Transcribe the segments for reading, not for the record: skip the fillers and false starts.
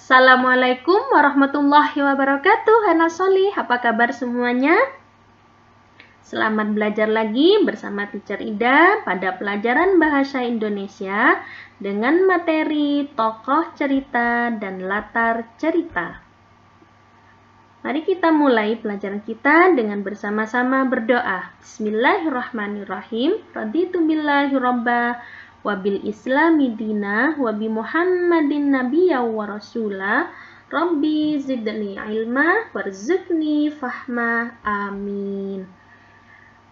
Assalamualaikum warahmatullahi wabarakatuh. Hana Solih, apa kabar semuanya? Selamat belajar lagi bersama Teacher Ida pada pelajaran Bahasa Indonesia dengan materi tokoh cerita dan latar cerita. Mari kita mulai pelajaran kita dengan bersama-sama berdoa. Bismillahirrahmanirrahim. Raditu billahi robba wabil islami dina wabi muhammadin nabiyya wa rasula rabbi zidni ilma warzuqni fahma amin.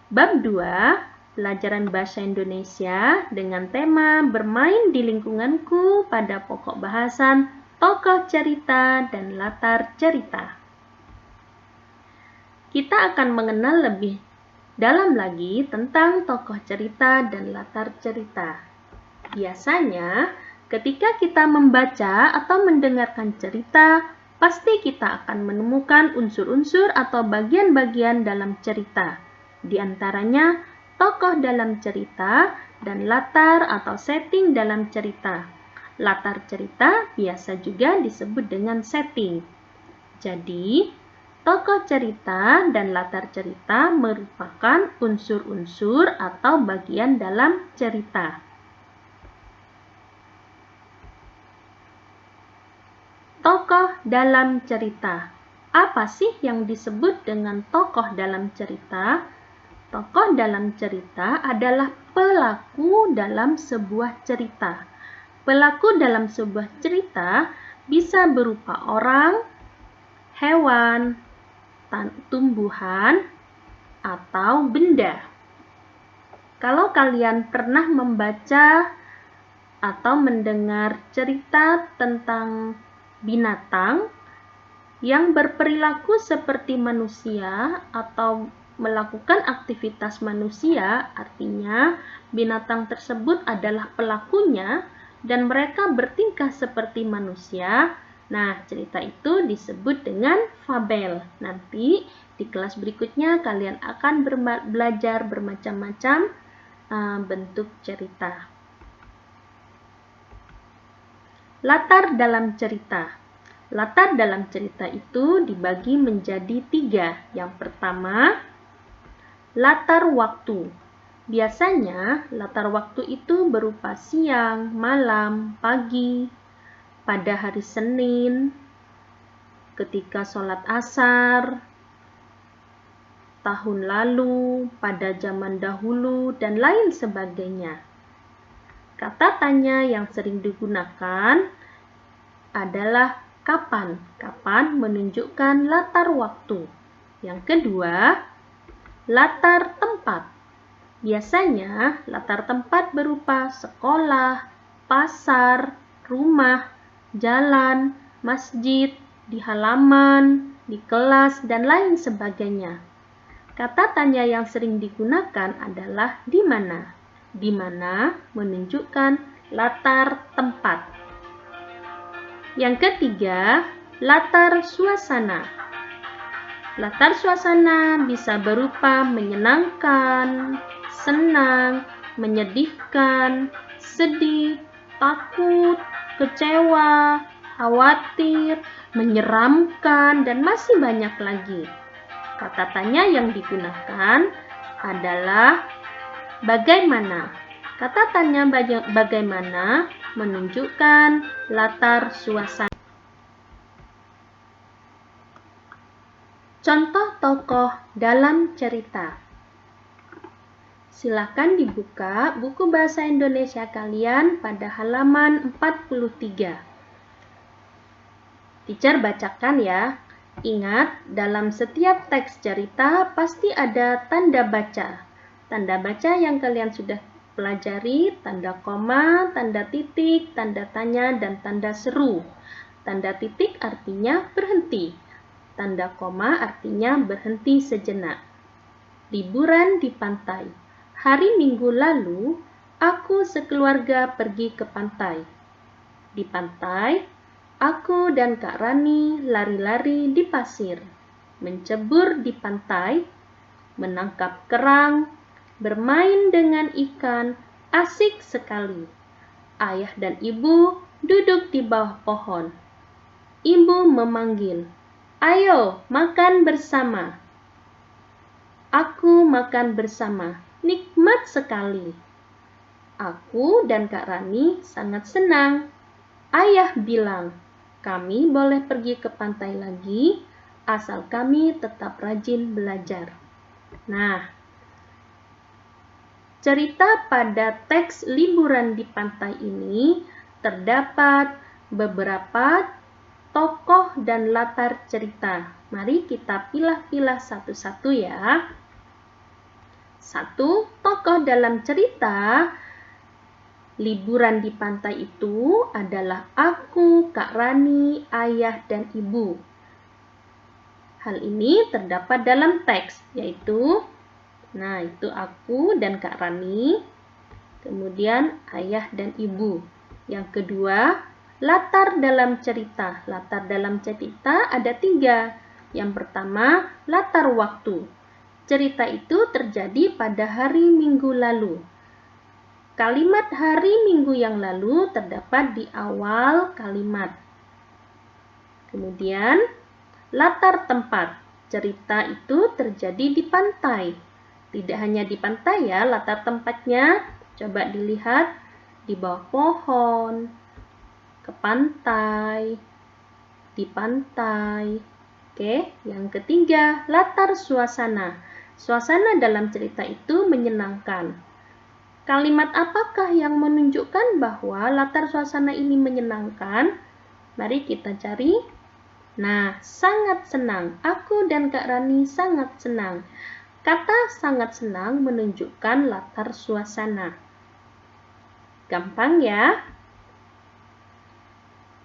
Bab 2, pelajaran bahasa Indonesia dengan tema bermain di lingkunganku pada pokok bahasan tokoh cerita dan latar cerita. Kita akan mengenal lebih dalam lagi tentang tokoh cerita dan latar cerita. Biasanya, ketika kita membaca atau mendengarkan cerita, pasti kita akan menemukan unsur-unsur atau bagian-bagian dalam cerita. Di antaranya, tokoh dalam cerita dan latar atau setting dalam cerita. Latar cerita biasa juga disebut dengan setting. Jadi, tokoh cerita dan latar cerita merupakan unsur-unsur atau bagian dalam cerita. Tokoh dalam cerita. Apa sih yang disebut dengan tokoh dalam cerita? Tokoh dalam cerita adalah pelaku dalam sebuah cerita. Pelaku dalam sebuah cerita bisa berupa orang, hewan, tumbuhan, atau benda. Kalau kalian pernah membaca atau mendengar cerita tentang binatang yang berperilaku seperti manusia atau melakukan aktivitas manusia, artinya binatang tersebut adalah pelakunya dan mereka bertingkah seperti manusia. Nah, cerita itu disebut dengan fabel. Nanti di kelas berikutnya kalian akan belajar bermacam-macam bentuk cerita. Latar dalam cerita. Latar dalam cerita itu dibagi menjadi 3. Yang pertama, latar waktu. Biasanya, latar waktu itu berupa siang, malam, pagi, pada hari Senin, ketika sholat asar, tahun lalu, pada zaman dahulu, dan lain sebagainya. Kata tanya yang sering digunakan adalah kapan. Kapan menunjukkan latar waktu. Yang kedua, latar tempat. Biasanya latar tempat berupa sekolah, pasar, rumah, jalan, masjid, di halaman, di kelas, dan lain sebagainya. Kata tanya yang sering digunakan adalah di mana. Di mana menunjukkan latar tempat. Yang ketiga, latar suasana. Latar suasana bisa berupa menyenangkan, senang, menyedihkan, sedih, takut, kecewa, khawatir, menyeramkan, dan masih banyak lagi. Kata tanya yang digunakan adalah bagaimana. Kata tanya bagaimana menunjukkan latar suasana. Contoh tokoh dalam cerita. Silakan dibuka buku bahasa Indonesia kalian pada halaman 43. Teacher bacakan ya. Ingat, dalam setiap teks cerita pasti ada tanda baca. Tanda baca yang kalian sudah pelajari, tanda koma, tanda titik, tanda tanya, dan tanda seru. Tanda titik artinya berhenti. Tanda koma artinya berhenti sejenak. Liburan di pantai. Hari Minggu lalu, aku sekeluarga pergi ke pantai. Di pantai, aku dan Kak Rani lari-lari di pasir, mencebur di pantai, menangkap kerang, bermain dengan ikan, asik sekali. Ayah dan ibu duduk di bawah pohon. Ibu memanggil, "Ayo, makan bersama." Aku makan bersama. Nikmat sekali. Aku dan Kak Rani sangat senang. Ayah bilang, kami boleh pergi ke pantai lagi, asal kami tetap rajin belajar. Nah, cerita pada teks liburan di pantai ini terdapat beberapa tokoh dan latar cerita. Mari kita pilah-pilah satu-satu ya. Satu, tokoh dalam cerita liburan di pantai itu adalah aku, Kak Rani, ayah, dan ibu. Hal ini terdapat dalam teks, yaitu, itu aku dan Kak Rani, kemudian ayah dan ibu. Yang kedua, latar dalam cerita. Latar dalam cerita ada 3. Yang pertama, latar waktu. Cerita itu terjadi pada hari Minggu lalu. Kalimat hari Minggu yang lalu terdapat di awal kalimat. Kemudian, latar tempat. Cerita itu terjadi di pantai. Tidak hanya di pantai ya, latar tempatnya. Coba dilihat di bawah pohon, ke pantai, di pantai. Oke, yang ketiga, latar suasana. Suasana dalam cerita itu menyenangkan. Kalimat apakah yang menunjukkan bahwa latar suasana ini menyenangkan? Mari kita cari. Nah, sangat senang. Aku dan Kak Rani sangat senang. Kata sangat senang menunjukkan latar suasana. Gampang ya?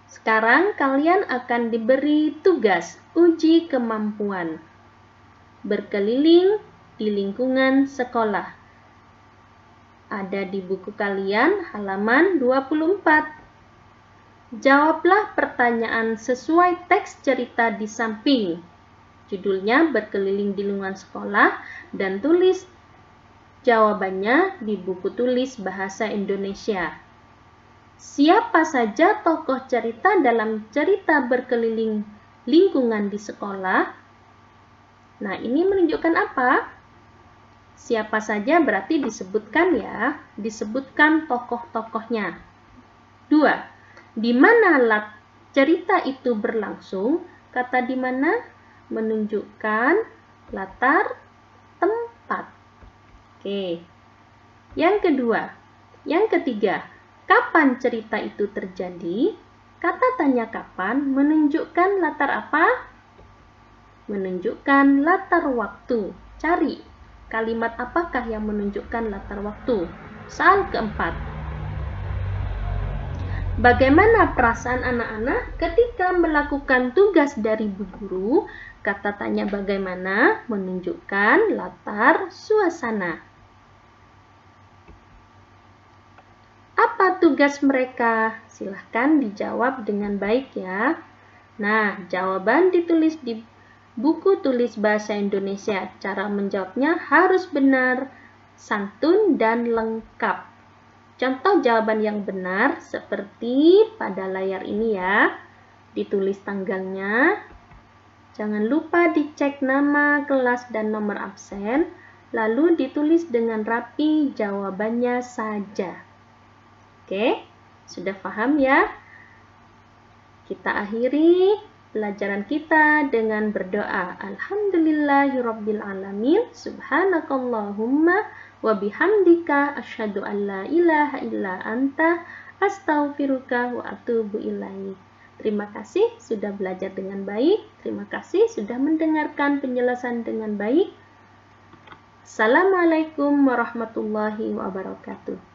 Sekarang kalian akan diberi tugas uji kemampuan. Berkeliling di lingkungan sekolah. Ada di buku kalian halaman 24. Jawablah pertanyaan sesuai teks cerita di samping. Judulnya berkeliling di lingkungan sekolah dan tulis jawabannya di buku tulis bahasa Indonesia. Siapa saja tokoh cerita dalam cerita berkeliling lingkungan di sekolah? Nah, ini menunjukkan apa? Siapa saja berarti disebutkan ya, disebutkan tokoh-tokohnya. 2. Di mana cerita itu berlangsung? Kata di mana menunjukkan latar tempat. Oke. Yang ketiga, kapan cerita itu terjadi? Kata tanya kapan menunjukkan latar apa? Menunjukkan latar waktu. Cari kalimat apakah yang menunjukkan latar waktu. Soal keempat. Bagaimana perasaan anak-anak ketika melakukan tugas dari Bu Guru? Kata tanya bagaimana menunjukkan latar suasana. Apa tugas mereka? Silahkan dijawab dengan baik ya. Nah, jawaban ditulis di buku tulis bahasa Indonesia. Cara menjawabnya harus benar, santun, dan lengkap. Contoh jawaban yang benar seperti pada layar ini ya. Ditulis tanggalnya. Jangan lupa dicek nama, kelas, dan nomor absen. Lalu ditulis dengan rapi jawabannya saja. Oke, sudah paham ya? Kita akhiri pelajaran kita dengan berdoa. Alhamdulillahirrabbilalamin. Subhanakallahumma wa bihamdika asyhadu an la ilaha illa anta astaghfiruka wa atubu ilaik. Terima kasih sudah belajar dengan baik. Terima kasih sudah mendengarkan penjelasan dengan baik. Assalamualaikum warahmatullahi wabarakatuh.